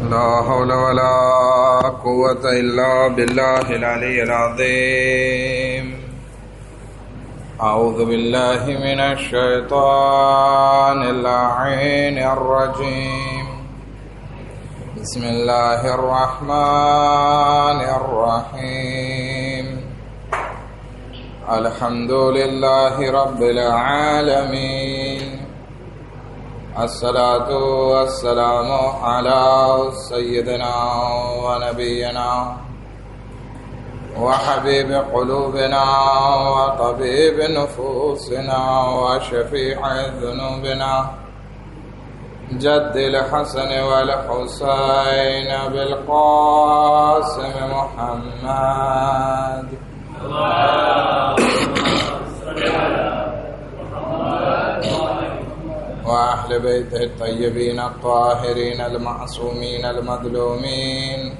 لا حول ولا قوة إلا بالله العلي العظيم. أعوذ بالله من الشيطان اللعين الرجيم. بسم الله الرحمن الرحيم. الحمد لله رب العالمين. الصلاة والسلام على سيدنا ونبينا وحبيب قلوبنا وطبيب نفوسنا وشفيع ذنوبنا جد الحسن والحسين بالقاسم محمد. وأهل بيته الطيبين الطاهرين المعصومين المظلومين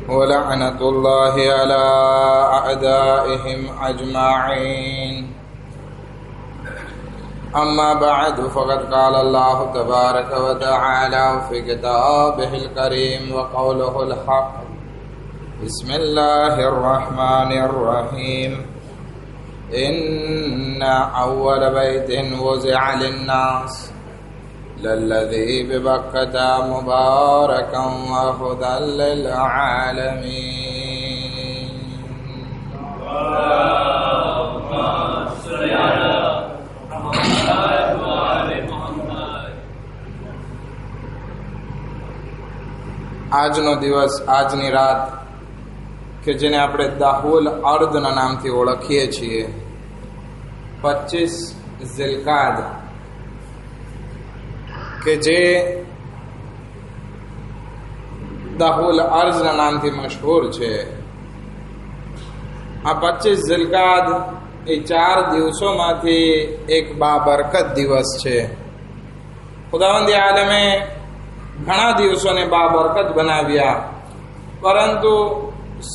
ولعنة الله على أعدائهم أجمعين. أما بعد فقد قال الله تبارك وتعالى في كتابه الكريم وقوله الحق. بسم الله الرحمن الرحيم. إن أول بيت وزع للناس للذي ببكة مباركا وهدى للعالمين. اللهم صل على محمد وآل محمد. આજનો દિવસ, આજની રાત કે જેને આપણે દાહુલ અર્ધના નામથી ઓળખીએ છીએ, 25 ઝિલકાદ, કે જે દાહુલ અર્ધના નામથી મશહૂર છે. આ 25 ઝિલકાદ એ 4 દિવસોમાંથી એક બાબરકત દિવસ છે. ખુદાવંદ આલમે ઘણા દિવસોને બાબરકત બનાવ્યા, પરંતુ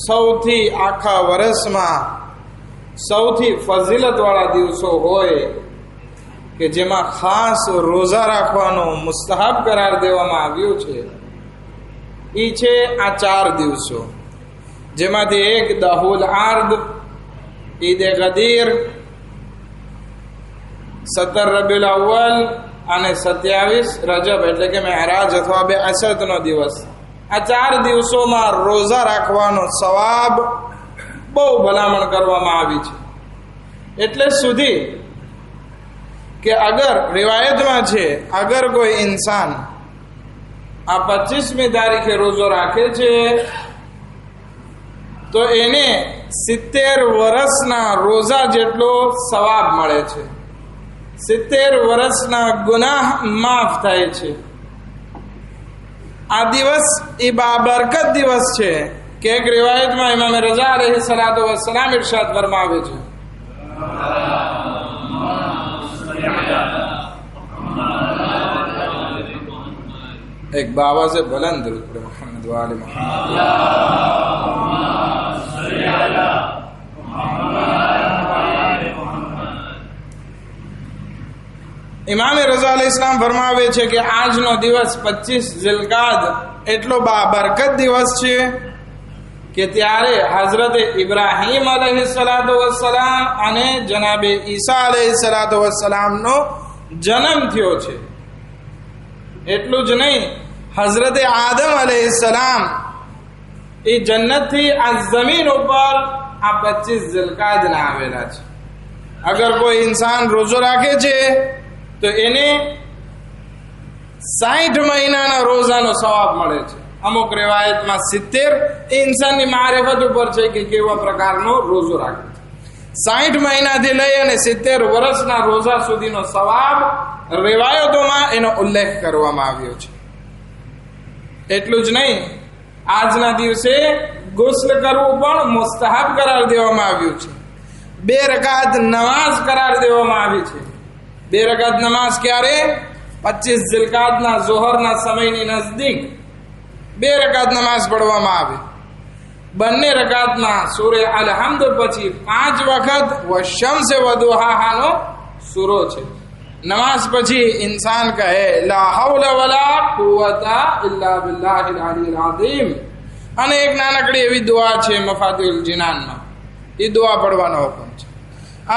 સૌથી આખા વર્ષમાં સૌથી ફઝીલતવાળા દિવસો હોય કે જેમાં ખાસ રોઝા રાખવાનો મુસ્તહબ કરાર દેવામાં આવ્યું છે, એ છે આ 4 દિવસો, જેમાંથી એક દાહુલ આર્દ, ઈદ ગદીર, 17 રબીઉલ અવ્વલ અને 27 રજબ એટલે કે મેરાજ અથવા બેઅસરનો દિવસ. આ 4 દિવસોમાં રોઝા રાખવાનો સવાબ બહુ ભલામણ કરવામાં આવી છે. એટલે સુધી કે અગર રિવાયતમાં છે, અગર કોઈ ઇન્સાન આ 25મી તારીખે રોજો રાખે છે તો એને 70 વર્ષના રોઝા જેટલો સવાબ મળે છે. 70 વર્ષના ગુનાહ માફ થાય છે. આ દિવસ એ બાબરકત દિવસ છે કે એક રિવાયતમાં ઇમામ રઝા અલૈહિ સલાતો વસ્સલામ ઇરશાદ ફરમાવે છે, એક બાબા से बुलंद दरूद पढ़े मोहम्मद वाले मोहम्मद. ઇમામ રઝા અલૈહિ સલામ ફરમાવે છે કે આજનો દિવસ 25 ઝિલકાદ એટલો બાબરકત દિવસ છે કે ત્યારે હઝરત ઇબ્રાહીમ અલૈહિ સલાતો વસ્સલામ અને જનાબે ઈસા અલૈહિ સલાતો વસ્સલામનો જન્મ થયો છે. એટલું જ નહીં, હઝરત આદમ અલૈહિ સલામ એ જન્નતથી આ જમીન ઉપર આ 25 ઝિલકાદના આવેલા છે. અગર કોઈ ઇન્સાન રોજો રાખે છે તો એને 60 મહિનાના રોજાનો સવાબ મળે છે. અમુક રિવાયતમાં 70. એ ઇન્સાનની મારિફત ઉપર છે કે કેવા પ્રકારનો રોજો રાખે છે. 60 મહિનાથી લઈ અને 70 વર્ષના રોજા સુધીનો સવાબ રિવાયતોમાં એનો ઉલ્લેખ કરવામાં આવ્યો છે. એટલું જ નહીં, આજના દિવસે ગુસ્લ કરવું પણ મુસ્તહબ કરાર દેવામાં આવ્યું છે. 2 રકાત નમાઝ કરાર દેવામાં આવી છે. 2 રકાત નમાઝ ક્યારે? 25 ઝિલકાદના ઝોહરના સમયની નજદીક 2 રકાત નમાઝ પઢવામાં આવે. બંને રકાતમાં સૂરે અલ-હમ્દ પછી 5 વખત વશમ્સ વદુહાનો સૂરો છે. નમાઝ પછી ઇન્સાન કહે લા હૌલા વલા કુવતા ઇલ્લા બિલ્લાહિલ અલીલ અઝીમ, અને એક નાનકડી એવી દુઆ છે મફાતિહુલ જિનાનમાં, એ દુઆ પડવાનો હુકમ છે.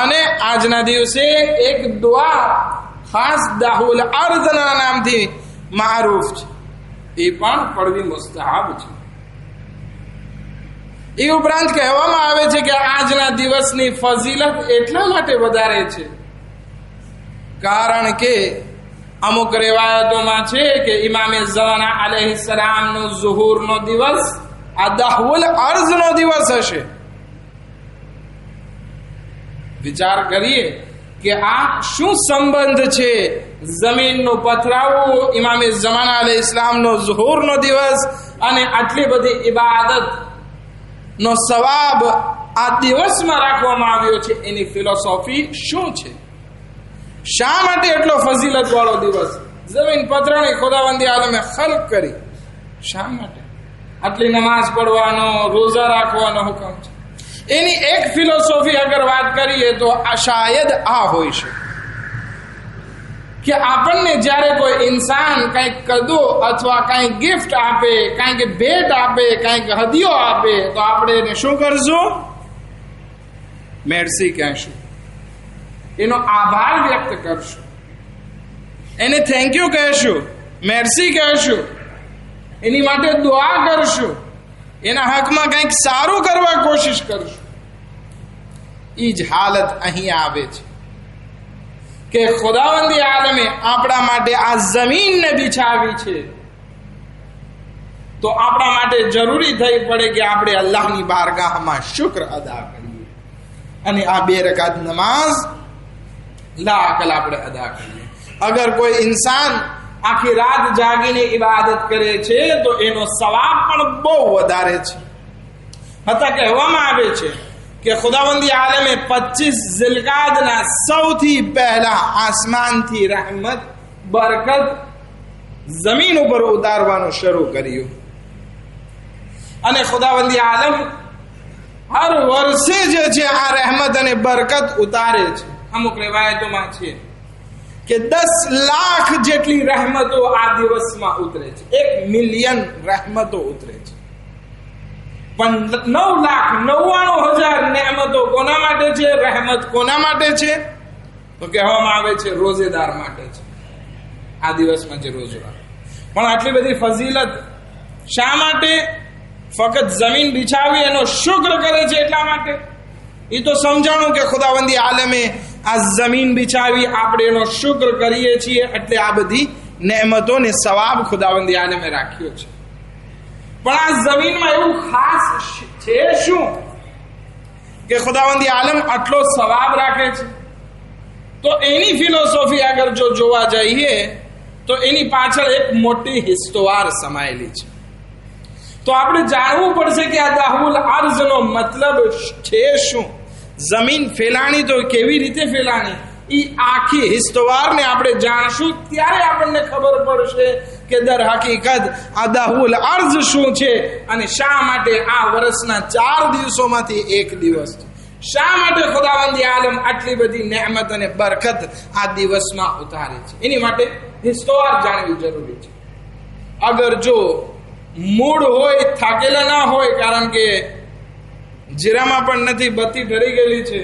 અને આજના દિવસે એક દુઆ ખાસ દાહુલ અર્ધના નામથી મારૂફ છે, એ પણ પડવી મુસ્તહાબ છે. એ ઉપરાંત કહેવામાં આવે છે કે આજના દિવસની ફઝીલત એટલા માટે વધારે છે કારણ કે અમુક રિવાયતોમાં છે કે ઇમામે ઝમાના અલૈહિસ્સલામનો ઝુહુરનો દિવસ આ દાહુલ અર્ઝનો દિવસ હશે. વિચાર કરીએ કે આ શું સંબંધ છે જમીનનો પથરાવો, ઇમામે ઝમાના અલૈહિસ્સલામનો ઝુહુરનો દિવસ અને આટલી બધી ઇબાદત નો સવાબ આ દિવસમાં રાખવામાં આવ્યો છે. એની ફિલોસોફી શું છે? શા માટે એટલો ફઝીલત વાળો દિવસ? જમીન પથરાણી ખુદાવંદી આલમે ખલ્ક કરી, શા માટે આટલી નમાઝ પઢવાનો, રોઝા રાખવાનો હુકમ છે? એની એક ફિલોસોફી અગર વાત કરીએ તો આ શાયદ આ હોય છે કે આપણને જ્યારે કોઈ ઇન્સાન કંઈક કદો અથવા કંઈક ગિફ્ટ આપે, કંઈક ભેટ આપે, કંઈક હદિયો આપે તો આપણે એને શું કરશું? મેર્સી કહેશું, એનો આભાર વ્યક્ત કરશું, એને થેન્ક યુ કહેશું, મેર્સી કહેશું, એની માટે દુઆ કરશું, એના હકમાં કંઈક સારું કરવા કોશિશ કરશું. એ જ હાલત અહીં આવે છે કે ખુદાવંદી આલમે આપણા માટે આ જમીનને બિછાવી છે, તો આપણા માટે જરૂરી થઈ પડે કે આપણે અલ્લાહની બારગાહમાં શુક્ર અદા કરીએ અને આ 2 રકાત નમાઝ લાકલ આપણે અદા કરીએ. અગર કોઈ ઇન્સાન આખી રાત જાગીને ઇબાદત કરે છે તો એનો સવાબ પણ બહુ વધારે છે. હતા કહેવામાં આવે છે કે ખુદાવંદી આલમે 25 ઝિલકાદના સૌથી પહેલા આસમાનથી રહેમત બરકત જમીન ઉપર ઉતારવાનું શરૂ કર્યું અને ખુદાવંદી આલમ હર વર્ષે જે છે આ રહેમત અને બરકત ઉતારે છે. અમુક રિવાયતોમાં છે કે 10 લાખ જેટલી રહેમતો આ દિવસમાં ઉતરે છે. 1 મિલિયન રહેમતો ઉતરે છે. પણ 9,99,000 નેમતો કોના માટે છે? રહેમત કોના માટે છે? તો કહેવામાં આવે છે રોઝેદાર માટે છે. આ દિવસમાં જે રોજો રાખે. પણ આટલી બધી ફઝીલત શા માટે? ફક્ત જમીન બિછાવી એનો શુક્ર કરે છે એટલા માટે? એ તો સમજાણું કે ખુદાવંદી આલમે આ જમીન બિછાવી આપણે એનો શુક્ર કરીએ છીએ એટલે આ બધી નેમતોને સવાબ ખુદાવંદી આલમે રાખ્યો છે. પણ આ જમીનમાં એવું ખાસ છે શું કે ખુદાવંદી આલમ આટલો સવાબ રાખે છે? તો એની ફિલોસોફી અગર જો જોવા જઈએ તો એની પાછળ એક મોટી હિસ્તોવાર સમાયેલી છે. તો આપણે જાણવું પડશે કે આ દાહુલ અર્ઝનો મતલબ છે શું? જમીન ફેલાણી તો કેવી રીતે ફેલાણી? એ આખી હિસ્તોવારને આપણે જાણશું ત્યારે આપણને ખબર પડશે કે દર હકીકત આ દાહુલ અર્ઝ શું છે અને શા માટે આ વર્ષના 4 દિવસોમાંથી એક દિવસ છે. શા માટે ખુદાવંદી આલમ આટલી બધી નેમત અને બરકત આ દિવસમાં ઉતારે છે? એની માટે હિસ્તોવાર જાણવી જરૂરી છે. અગર જો મૂડ હોય, થાકેલા ના હોય, કારણ કે જીરામાં પણ નથી, બત્તી ઢળી ગયેલી છે,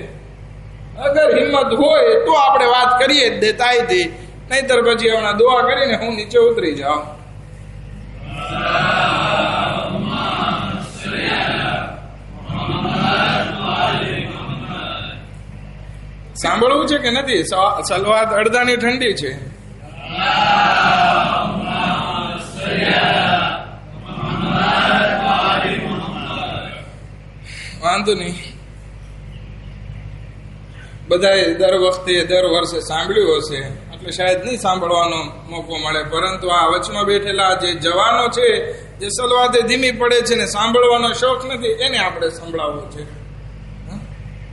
અગર હિંમત હોય તો આપણે વાત કરીએ દેતાઈથી, નહીતર પછી હમણાં દુઆ કરીને હું નીચે ઉતરી જાઉં. સાંભળવું છે કે નથી? સલવાત અડધાની ઠંડી છે. વાંધો નહીં, બધાએ દર વખતે દર વર્ષે સાંભળ્યું હશે એટલે શાયદ નહીં સાંભળવાનો મોકો મળે, પરંતુ આ વચમાં બેઠેલા જે જવાનો છે જે સલવાતે ધીમી પડે છે ને સાંભળવાનો શોખ નથી, એને આપણે સંભળાવવું છે.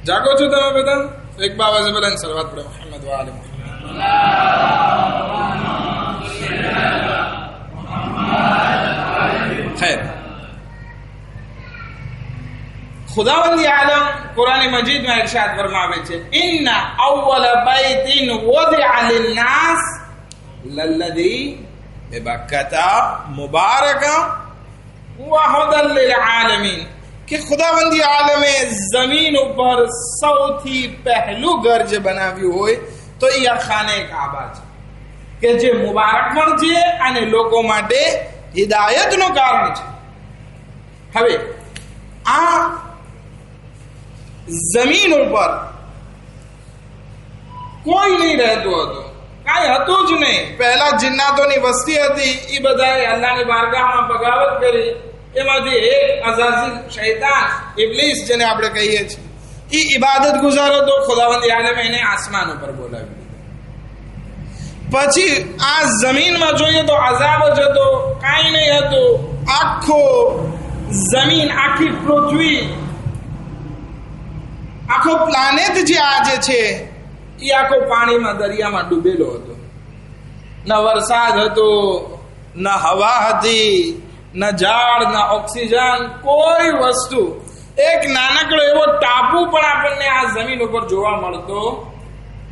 જાગો છો તમે બધા? એક બાબા છે બધા સલવાત પડે મોહમ્મદ વાલે ખેર. खुदावंदी आलम कुरान मजीद में इरशाद फरमावे छे इन्ना अव्वल बैतिन वुदिअ लिन्नास लल्लज़ी बिबक्कता मुबारका व हुदल लिल आलमीन कि खुदावंदी आलमे जमीन ઉપર સૌથી પહેલું ઘર જે બનાવ્યું હોય તો એ આ ખાને કાબા છે કે જે મુબારક પણ છે અને લોકો માટે હિદાયતનું કારણ છે. હવે આ જમીન ઉપર કોઈ નહીં રહેતું હતું, કાંઈ હતું જ નહીં. પહેલા જિન્નાતોની વસ્તી હતી, એ બધાએ અલ્લાહની બારગાહમાં બગાવત કરી. એમાંથી એક અઝાઝિલ શૈતાન ઇબ્લીસ જેને આપણે કહીએ છીએ, એ ઇબાદત ગુજારો તો ખુદાવંદી આલમે એને આસમાન ઉપર બોલાવી દીધો. પછી આ જમીનમાં જોઈએ તો અઝાબ જ હતો, કાંઈ નહીં હતું. આખો જમીન, આખી પૃથ્વી, આખો પ્લાનેટ જે આજે છે એ આખો પાણીમાં, દરિયામાં ડૂબેલો હતો. ન વરસાદ હતો, ન હવા હતી, ન ઝાડ, ન ઓક્સિજન, કોઈ વસ્તુ. એક નાનકડો એવો ટાપુ પણ આપણને આ જમીન ઉપર જોવા મળતો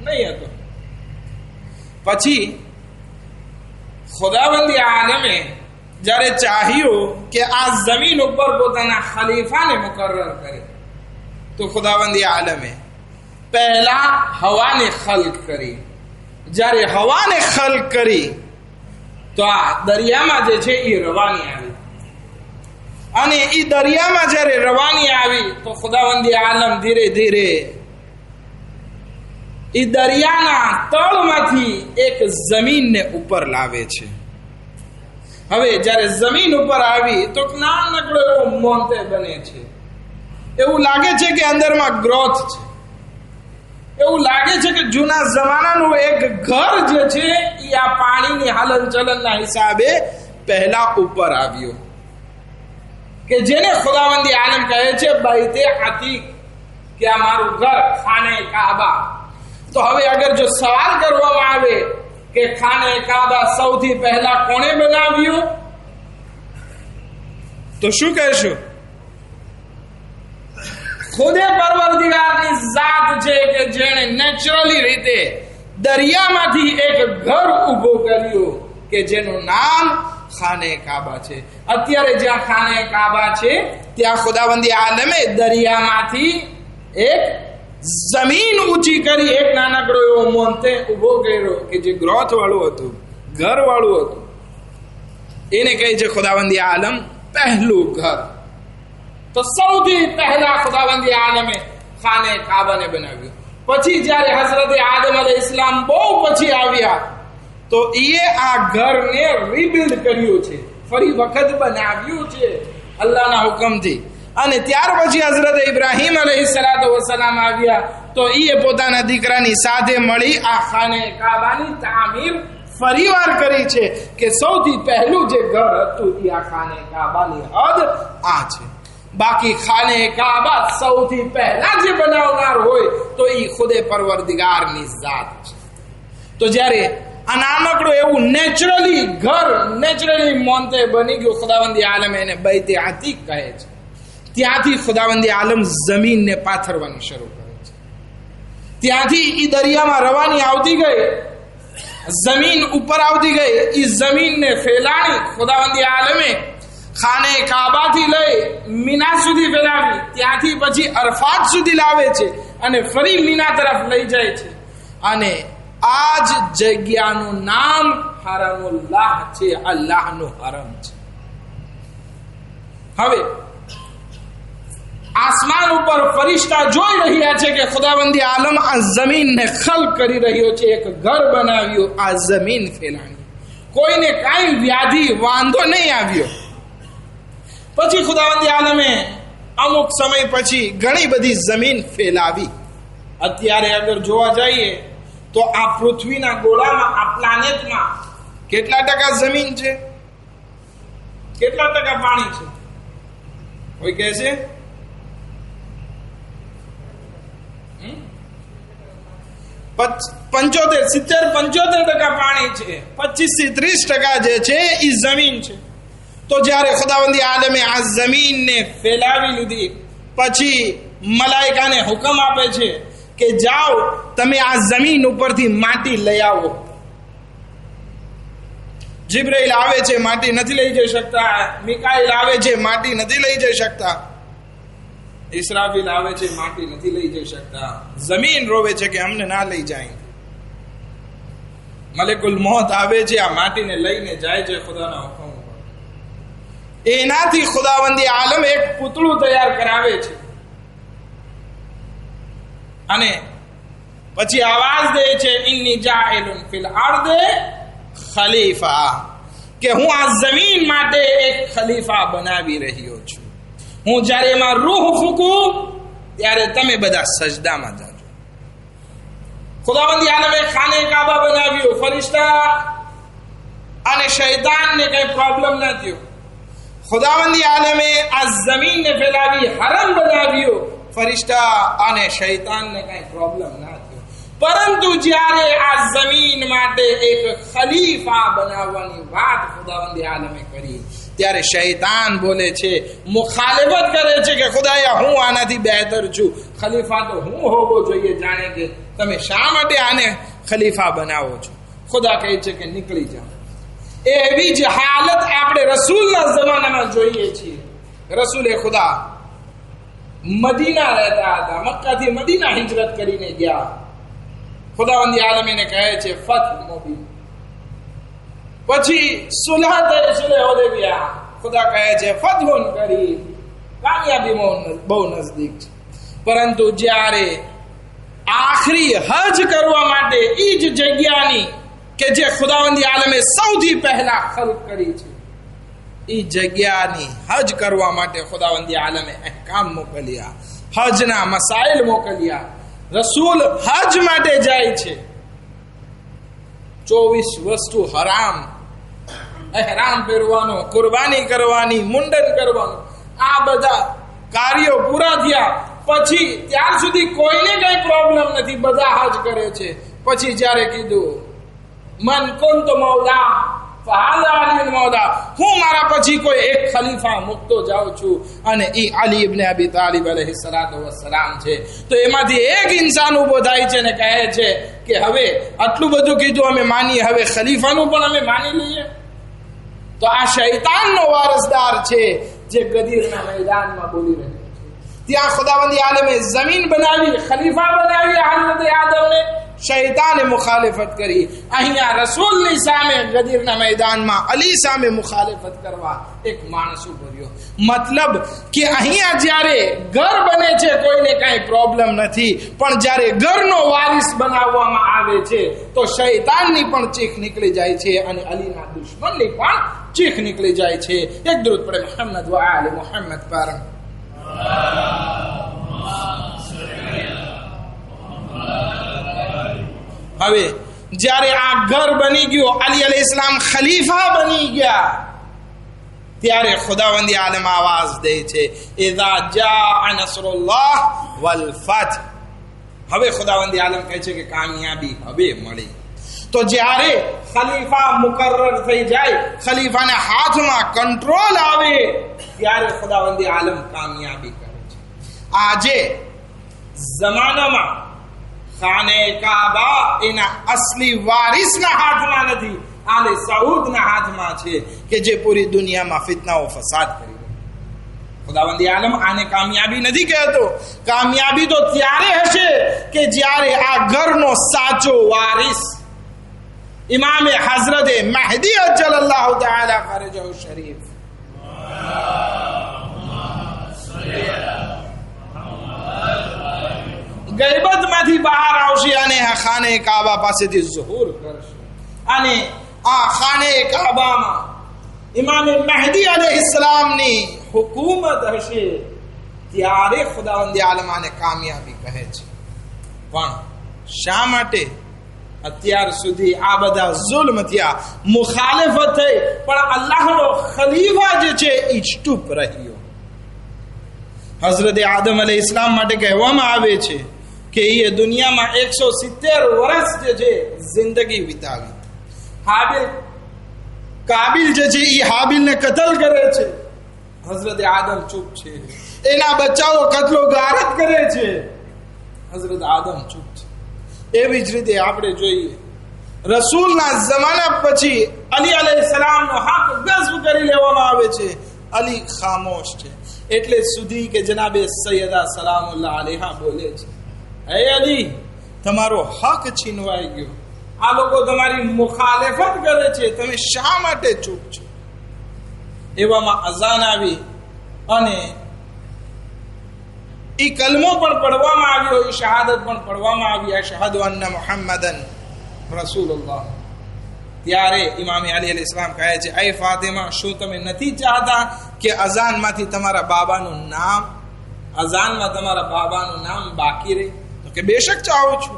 નહીં હતો. પછી ખુદાવંદી આલમે જ્યારે ચાહ્યું કે આ જમીન ઉપર પોતાના ખલીફાને મુકર્રર કરે, તો ખુદાવંદી આલમે પહેલા હવાને ખલ્ક કરી. જ્યારે હવાને ખલ્ક કરી તો આ દરિયામાં જે છે એ રવાની આવી. અને એ દરિયામાં જ્યારે રવાની આવી તો ખુદાવંદી આલમ ધીરે ધીરે એ દરિયાના તળમાંથી એક જમીનને ઉપર લાવે છે. હવે જ્યારે જમીન ઉપર આવી તો નાનકડો એવો મોન્તે બને છે. એવું લાગે છે કે અંદરમાં ગ્રોથ છે. એવું લાગે છે કે જૂના જમાનાનું એક ઘર જે છે એ આ પાણીની હાલન ચલનના હિસાબે પહેલા ઉપર આવ્યો, કે જેને ખુદાવંદી આલમ કહે છે બૈતે અતીક, કે આ મારું ઘર, ખાને કાબા. તો હવે અગર જો સવાલ કરવામાં આવે કે ખાને કાબા સૌથી પહેલા કોણે બનાવ્યું, તો શું કહેશું? ખુદે પરવરદિગારની ઝાત છે કે જેણે નેચરલી રીતે દરિયામાંથી એક ઘર ઊભું કર્યું કે જેનું નામ ખાને કાબા છે. અત્યારે જ્યાં ખાને કાબા છે ત્યાં ખુદાવંદી આલમે દરિયામાંથી એક જમીન ઊંચી કરી, એક નાનકડો એવો મોન્તે ઊભો કર્યો કે જે ગ્રોથ વાળું હતું, ઘર વાળું હતું. એને કહે છે ખુદાવંદી આલમ પહેલું ઘર. તો સૌથી પહેલા ખુદાવંદી આલમે ખાને કાબાને બનાવ્યું. પછી જ્યારે હઝરત આદમ અલૈહિસ્સલામ બહુ પછી આવ્યા તો એ આ ઘરને રીબિલ્ડ કર્યું છે, ફરી વખત બનાવ્યું છે અલ્લાહના હુકમથી. અને ત્યાર પછી હઝરત ઇબ્રાહીમ અલૈહિસ્સલાતુ વસ્સલામ આવ્યા તો એ પોતાના દીકરાની સાથે મળી આ ખાને કાબાની તામીર ફરીવાર કરી છે કે સૌથી પહેલું જે ઘર હતું એ આ ખાને કાબાની હદ આ છે. બાકી ખાને કાબા સૌથી પહેલા જે બનાવનાર હોય તો એ ખુદે પરવરદિગારની ઝાત છે. તો જ્યારે આ નાનકડું એવું નેચરલી ઘર, નેચરલી મોન્તે બની ગયું, ખુદાવંદી આલમ એને બૈતે અતીક કહે છે. ત્યાંથી ખુદાવંદી આલમ જમીનને પાથરવાનું શરૂ કરે છે. ત્યાંથી એ દરિયામાં રવાની આવતી ગઈ, જમીન ઉપર આવતી ગઈ. એ જમીનને ફેલાણી ખુદાવંદી આલમે ખાને કાબાથી લઈ મીના સુધી ફેલાવી, ત્યાંથી પછી અરફાત સુધી લાવે છે અને ફરી મીના તરફ લઈ જાય છે. અને આ જ જગ્યાનું નામ હરમુલ્લાહ છે, અલ્લાહનું હરમ છે. હવે આસમાન ઉપર ફરિશ્તા જોઈ રહ્યા છે કે ખુદાવંદી આલમ આ જમીનને ખલ્ક કરી રહ્યો છે, એક ઘર બનાવ્યું, આ જમીન ફેલાણી. કોઈને કાંઈ વ્યાધિ, વાંધો નહીં આવ્યો. પછી ખુદાવંદી આલમે અમુક સમય પછી ઘણી બધી જમીન ફેલાવી. અત્યારે અગર જોવા જઈએ તો આ પૃથ્વીના ગોળામાં, આ પ્લાનેટમાં કેટલા ટકા જમીન છે, કેટલા ટકા પાણી છે? કોઈ કહે છે 75% પાણી છે, 25 થી 30% જે છે એ જમીન છે. તો જ્યારે ખુદાવંદી આલમે આ જમીનને ફેલાવી લીધી, પછી મલાઈકાને હુકમ આપે છે કે જાઓ તમે આ જમીન ઉપરથી માટી લઈ આવો. જિબ્રાઈલ આવે છે, માટી નથી લઈ જઈ શકતા. મિકાઈલ આવે છે, માટી નથી લઈ જઈ શકતા. ઇસરાફીલ આવે છે, માટી નથી લઈ જઈ શકતા. જમીન રોવે છે કે અમને ના લઈ જાય. મલેકુલ મોત આવે છે, આ માટીને લઈને જાય છે ખુદાના હુકમ ઉપર. એનાથી ખુદાવંદી આલમ એક પૂતળું તૈયાર કરાવે છે અને પછી આવાજ દે છે, ઇન્ની જાઇલુન ફિલ અર્દે ખલીફા, કે હું આ જમીન માટે એક ખલીફા બનાવી રહ્યો છું. હું જ્યારે એમાં રૂહ ફૂંકું ત્યારે તમે બધા સજદામાં જાજો. ખુદાવંદી આલમે ખાને કાબા બનાવ્યો, ફરિશ્તા અને શૈતાનને કઈ પ્રોબ્લેમ ન થયો. ખુદાવંદી આલમે આ જમીનને ફેલાવી હરમ બનાવ્યો, ફરિશ્તા અને શૈતાનને કઈ પ્રોબ્લેમ ન થયો. પરંતુ જ્યારે આ જમીન માટે એક ખલીફા બનાવવાની વાત ખુદાવંદી આલમે કરી ત્યારે શૈતાન બોલે છે, મુખાલિફત કરે છે કે ખુદાયા હું આનાથી બહેતર છું, ખલીફા તો હું હોવો જોઈએ. જાણે કે તમે શા માટે આને ખલીફા બનાવો છો? ખુદા કહે છે કે નીકળી જાઓ. એવી જ હાલત આપણે રસૂલના જમાનામાં જોઈએ છીએ. રસૂલે ખુદા મદીના રહેતા હતા, મક્કાથી મદીના હિજરત કરીને ગયા. ખુદાવંદી આલમીને કહે છે ફથ મુબીન. પછી સુલહ હુદૈબિયા, ખુદા કહે છે ફથુન કરીમ, કામયાબી બહુ નજદીક છે. પરંતુ જ્યારે આખરી હજ કરવા માટે એ જ જગ્યાની કે જે ખુદાવંદી આલમે સૌથી પહેલા ખલ્ક કરી છે, એ જગ્યાની હજ કરવા માટે ખુદાવંદી આલમે અહેકામ મોકલ્યા, હજના મસાઇલ મોકલ્યા. રસૂલ હજ માટે જાય છે. 24 વસ્તુ હરામ, એહરામ પહેરવાનો, કુરબાની કરવાની, મુંડન કરવાનું, આ બધા કાર્યો પૂરા થયા પછી ત્યાર સુધી કોઈને કઈ પ્રોબ્લેમ નથી, બધા હજ કરે છે. પછી જ્યારે કીધું મન કુંતુ મૌલા ફહાદા અલી મૌલા, હું મારા પછી કોઈ એક ખલીફા મૂકતો જાઉં છું અને એ અલી ઇબ્ન અબી તાલિબ અલૈહિસ્સલાતુ વસ્સલામ છે. તો એમાંથી એક ઇન્સાન ઉભો થાય છે ને કહે છે કે હવે આટલું બધું કીધું અમે માનીએ, હવે ખલીફાનું પણ અમે માની લઈએ. તો આ શૈતાનનો વારસદાર છે જે ગદીરના મેદાનમાં બોલી રહ્યો છે. ત્યાં ખુદાવંદી આલમે જમીન બનાવી, ખલીફા બનાવી હઝરત આદમને, શૈતાને મુખાલિફત કરી. અહીંયા રસૂલની સામે ગદીરના મેદાનમાં અલી સામે મુખાલિફત કરવા એક માણસ ઉભો રહ્યો. મતલબ કે અહીંયા જ્યારે ઘર બને છે કોઈને કઈ પ્રોબ્લેમ નથી, પણ જ્યારે ઘરનો વારિસ બનાવવામાં આવે છે તો શૈતાનની પણ ચીખ નીકળી જાય છે અને અલીના દુશ્મનની પણ ચીખ નીકળી જાય છે. એક દરૂદ પડે મુહમ્મદ વ આલે મુહમ્મદ પર. હવે જ્યારે આ ઘર બની ગયો, અલી અલૈહિ ઇસ્લામ ખલીફા બની ગયા, ત્યારે ખુદાવંદી આલમ આવાજ દે છે ઇઝા જા નસરુલ્લાહ વલ ફથ. હવે ખુદાવંદી આલમ કહે છે કે કામયાબી હવે મળી. તો જ્યારે ખલીફા મુકર્રર થઈ જાય, ખલીફાના હાથમાં કંટ્રોલ આવે, ત્યારે ખુદાવંદી આલમ કામયાબી કરે છે. આજે જમાનામાં ખાને કાબા એના અસલી વારિસના હાથમાં નથી, આલે સઉદના હાથમાં છે કે જે પૂરી દુનિયામાં ફિતનાઓ ફસાદ કરી રહ્યો. ખુદાવંદી આલમ આને કામયાબી નથી કહેતો. કામયાબી તો ત્યારે હશે કે જ્યારે આ ઘરનો સાચો વારિસ ઇમામે હઝરત મહદી અજ્જલલ્લાહુ તઆલા ફરજહુ શરીફ ગૈબતમાંથી બહાર આવશે અને ખાને કાબા પાસેથી ઝુહૂર કરશે અને આ ખાને કાબામાં ઇમામ મહદી અલૈહિસ્સલામની હુકૂમત હશે. ત્યારે ખુદાવંદી આલમાને કામયાબી કહે છે. પણ શા માટે? અત્યાર સુધી આ બધા ઝુલ્મ થયા, મુખાલિફત થઈ, પણ અલ્લાહનો ખલીફા જે છે એ ચૂપ રહ્યો. હઝરત આદમ અલૈહિસ્સલામ માટે કહેવામાં આવે છે કે એ દુનિયામાં 170 વર્ષ જે છે જિંદગી વિતાવી. કાબિલ જે છે એ હાબિલને કતલ કરે છે. હઝરત આદમ ચૂપ છે. એના બચ્ચાઓ કતલો ગારત કરે છે, હઝરત આદમ ચૂપ છે. એવી જ રીતે આપણે જોઈએ રસૂલના જમાના પછી અલી અલૈહિસ્સલામનો હક ગસ્બ કરી લેવામાં આવે છે. અલી ખામોશ છે એટલે સુધી કે જનાબે સૈયદા સલામુલ્લાહ અલૈહા બોલે છે, હે અલી, તમારો હક છીનવાઈ ગયો, આ લોકો તમારી મુખાલેફત કરે છે, તમે શા માટે ચૂપ છો? એવામાં અઝાન આવી અને ઈ કલમો પણ પડવામાં આવ્યો, ઈ શહાદત પણ પડવામાં આવી, અશહદુ અન્ના મુહમ્મદન રસૂલુલ્લાહ. ત્યારે ઇમામે અલી અલૈહિસ્સલામ કહે છે, એ ફાતિમા, શું તમે નથી ચાહતા કે અઝાનમાંથી તમારા બાબાનું નામ, અઝાનમાં તમારા બાબાનું નામ બાકી રહે? તો કે બેશક ચાહું છું.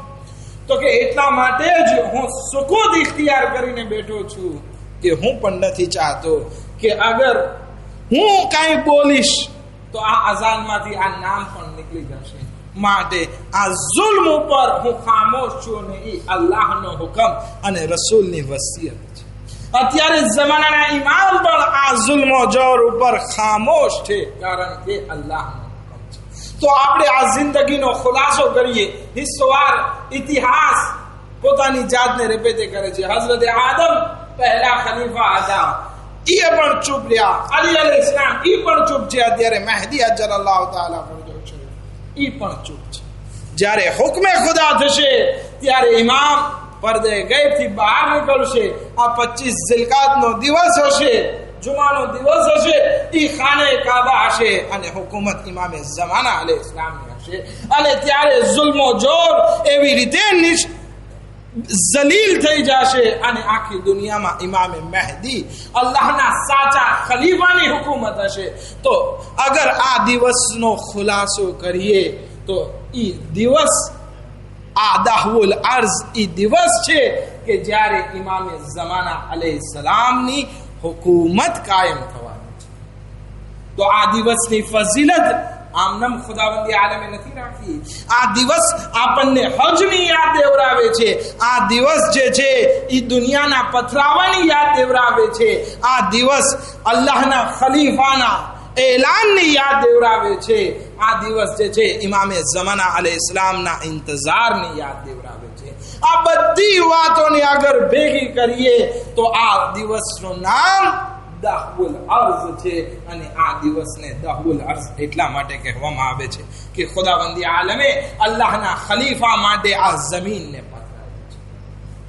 તો કે એટલા માટે જ હું સુકૂત ઇખ્તિયાર કરીને બેઠો છું કે હું પણ નથી ચાહતો કે અગર હું કાંઈ બોલીશ તો આ અઝાનમાંથી આ નામ પણ નીકળી જશે. માટે આ જુલ્મ ઉપર હું ખામોશ છું ને એ અલ્લાહનો હુકમ અને રસૂલની વસિયત છે. અત્યારે જમાનાના ઇમામ પણ આ જુલ્મો જોર ઉપર ખામોશ છે, કારણ કે અલ્લાહનો હુકમ છે. તો આપણે આ જિંદગીનો ખુલાસો કરીએ. હિસ્સવાર ઇતિહાસ પોતાની જાતને રેપેતે કરે છે. હઝરત આદમ પહેલા ખલીફા હતા, એ પણ ચૂપ રહ્યા. અલી અલૈહિસ્સલામ એ પણ ચૂપ છે. અત્યારે મહેદી અજ્જલલ્લાહુ તાઆલા ફરજો છે, એ પણ ચૂપ છે. જ્યારે હુકમે ખુદા થશે ત્યારે ઇમામ પડદે ગૈબથી બહાર નીકળશે. આ 25 ઝિલકાતનો દિવસ હશે, જુમાનો દિવસ હશે, એ ખાને કાબા હશે અને હુકુમત ઇમામે ઝમાના અલૈહિસ્સલામની હશે. અને ત્યારે જુલ્મો જોર એવી રીતે જલીલ થઈ જશે અને આખી દુનિયામાં ઇમામે મહેદી અલ્લાહના સાચા ખલીફાની હુકુમત હશે. તો અગર આ દિવસનો ખુલાસો કરીએ તો ઈ દિવસ આ દાહવુલ અર્ઝ ઈ દિવસ છે કે જ્યારે ઇમામે ઝમાના અલૈહિસ્સલામની હુકુમત કાયમ થવાની છે. તો આ દિવસની ફઝીલત આમનામ ખુદાવંદી આલમે નથી રાખી. આ દિવસ આપણને હજની યાદ દેવરાવે છે. આ દિવસ જે છે એ દુનિયાના પથરાવાની યાદ દેવરાવે છે. આ દિવસ અલ્લાહના ખલીફાના એલાનની યાદ દેવરાવે છે. આ દિવસ જે છે ઇમામે ઝમાના અલૈહિસ્સલામના ઇંતઝારની યાદ દેવરાવે છે. આ બધી વાતોને અગર ભેગી કરીએ તો આ દિવસનું નામ દાહવુલ અર્ઝ છે. અને આ દિવસને દાહવુલ અર્ઝ એટલા માટે કહેવામાં આવે છે કે ખુદાવંદી આલમે અલ્લાહના ખલીફા માટે આ જમીનને પથરાવી છે,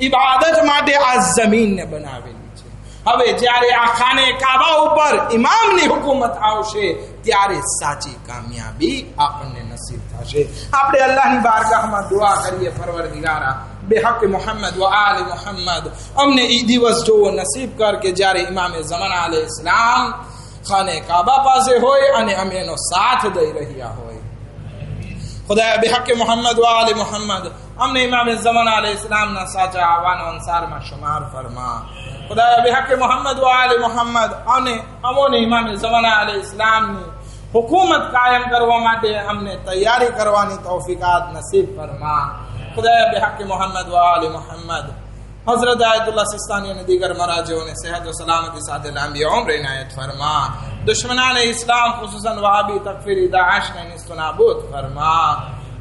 ઇબાદત માટે આ જમીનને બનાવેલી છે. હવે જ્યારે આ ખાને કાબા ઉપર ઇમામની હુકુમત આવશે ત્યારે સાચી કામયાબી આપણને નસીબ થશે. આપણે અલ્લાહની બારગાહમાં દુઆ કરીએ, પરવરદિગારા બેહક મોહમ્મદ વ આલ મોહમ્મદ, અમને ઈ દિવસ જોવો નસીબ કર કે જ્યારે ઇમામે ઝમાના અલૈહિસ્સલામ ખાને કાબા પાસે હોય અને અમે એનો સાથ દઈ રહ્યા હોય. ખુદાયા બેહક મોહમ્મદ વ આલ મોહમ્મદ, અમને ઇમામે ઝમાના અલૈહિસ્સલામના સાચા આવાનો અંસારમાં શુમાર ફરમા. ખુદાયા બેહક મોહમ્મદ વ આલ મોહમ્મદ, અને અમોને ઇમામે ઝમાના અલૈહિસ્સલામની હુકુમત કાયમ કરવા માટે અમને તૈયારી કરવાની તૌફીકાત નસીબ ફરમા. ખુદાયા બેહક મોહમ્મદ વ આલ મોહમ્મદ, હઝરત આયતુલ્લાહ સિસ્તાની અને દીગર મરાજોને સેહત વ સલામતી સાથે લાંબી ઉમ્ર ઇનાયત ફરમા. દુશ્મનાન ઇસ્લામ ખુસૂસન વહાબી તકફીરી દાઅશ ને નિસ્તો નાબૂદ ફરમા.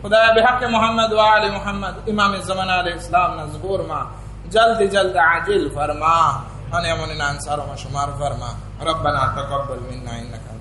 ખુદાયા બેહક મોહમ્મદ વ આલ મોહમ્મદ, ઇમામ ઝમાના અલૈહિસ્સલામના ઝુહૂરમાં જલ્દ આजिल ફરમા અને અમને અંસારોમાં શુમાર ફરમા. રબ્બના તકબ્બલ મિન્ના ઇન્નકા